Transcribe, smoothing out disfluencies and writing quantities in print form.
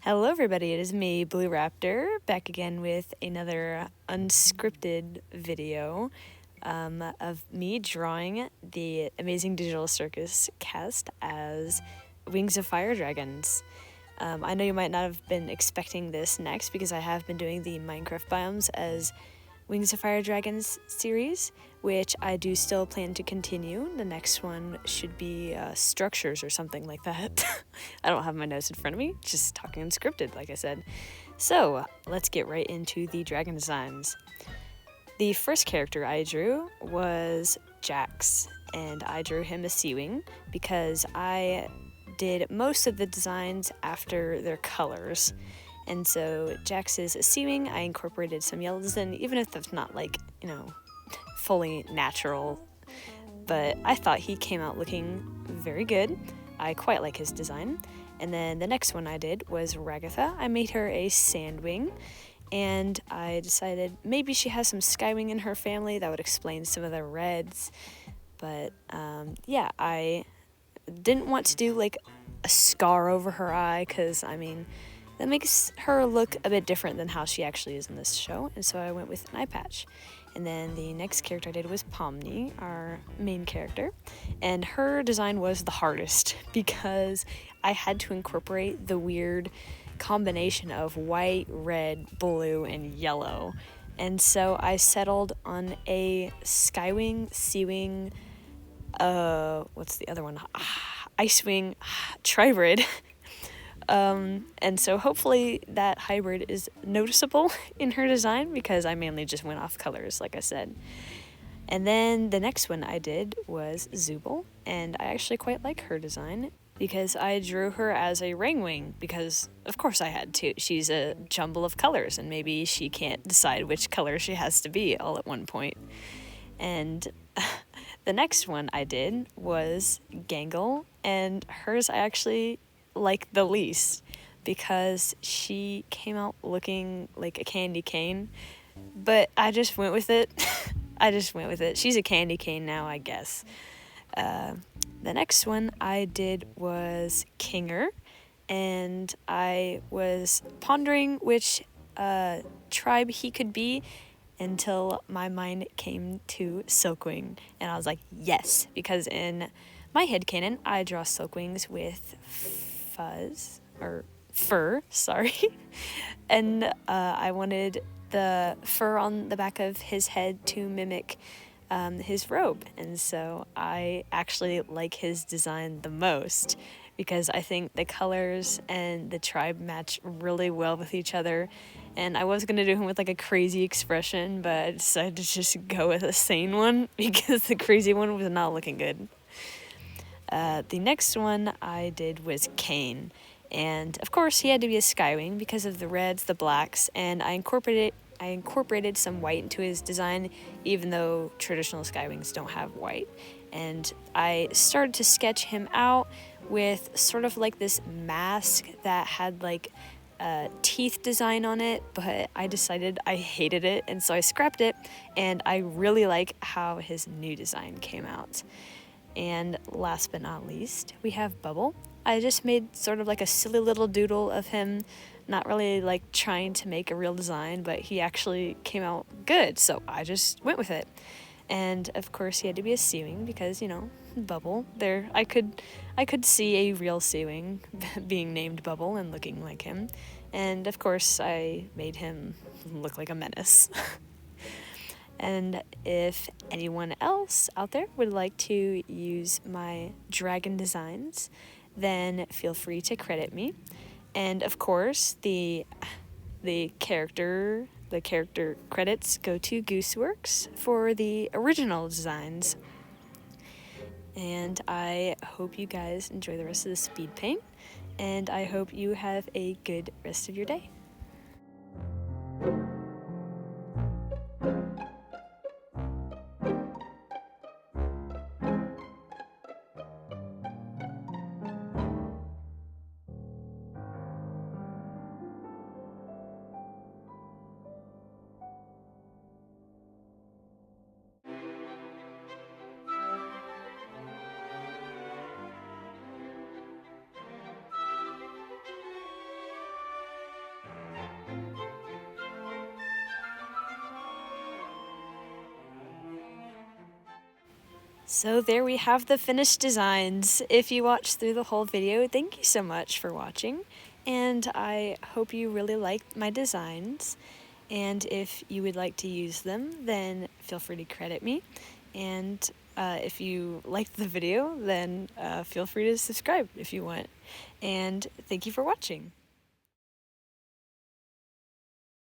Hello everybody, it is me, Blue Raptor, back again with another unscripted video of me drawing the Amazing Digital Circus cast as Wings of Fire Dragons. I know you might not have been expecting this next because I have been doing the Minecraft biomes as Wings of Fire Dragons series, which I do still plan to continue. The next one should be structures or something like that. I don't have my notes in front of me, just talking unscripted, like I said. So let's get right into the dragon designs. The first character I drew was Jax, and I drew him a Sea-Wing because I did most of the designs after their colors. And so Jax is a Sea-Wing. I incorporated some yellows in, even if that's not like, fully natural. But I thought he came out looking very good. I quite like his design. And then the next one I did was Ragatha. I made her a Sandwing. And I decided maybe she has some Skywing in her family. That would explain some of the reds. But yeah, I didn't want to do like a scar over her eye because, that makes her look a bit different than how she actually is in this show, and so I went with an eye patch. And then the next character I did was Pomni, our main character, and her design was the hardest because I had to incorporate the weird combination of white, red, blue, and yellow. And so I settled on a Skywing, Sea-Wing, what's the other one? Icewing Tribrid. And so hopefully that hybrid is noticeable in her design because I mainly just went off colors, like I said. And then the next one I did was Zooble, and I actually quite like her design because I drew her as a Ringwing because, of course, I had to. She's a jumble of colors, and maybe she can't decide which color she has to be all at one point. And the next one I did was Gangle, and hers I actually like the least because she came out looking like a candy cane, but I just went with it. She's a candy cane now, I guess. The next one I did was Kinger, and I was pondering which tribe he could be until my mind came to Silkwing, and I was like, yes, because in my headcanon I draw Silkwings with fur, and I wanted the fur on the back of his head to mimic his robe, and so I actually like his design the most because I think the colors and the tribe match really well with each other. And I was gonna do him with like a crazy expression, but I decided to just go with a sane one because the crazy one was not looking good. The next one I did was Kane, and of course he had to be a Skywing because of the reds, the blacks, and I incorporated some white into his design, even though traditional Skywings don't have white. And I started to sketch him out with sort of like this mask that had like a teeth design on it, but I decided I hated it, and so I scrapped it, and I really like how his new design came out. And last but not least, we have Bubble. I just made sort of like a silly little doodle of him, not really like trying to make a real design, but he actually came out good, so I just went with it. And of course he had to be a Sea-Wing because, Bubble. There, I could see a real Sea-Wing being named Bubble and looking like him. And of course I made him look like a menace. And if anyone else out there would like to use my dragon designs, then feel free to credit me. And of course, the character credits go to Gooseworx for the original designs. And I hope you guys enjoy the rest of the speed paint, and I hope you have a good rest of your day. So there we have the finished designs. If you watched through the whole video, thank you so much for watching, and I hope you really liked my designs. And if you would like to use them, then feel free to credit me. And if you liked the video, then feel free to subscribe if you want. And thank you for watching.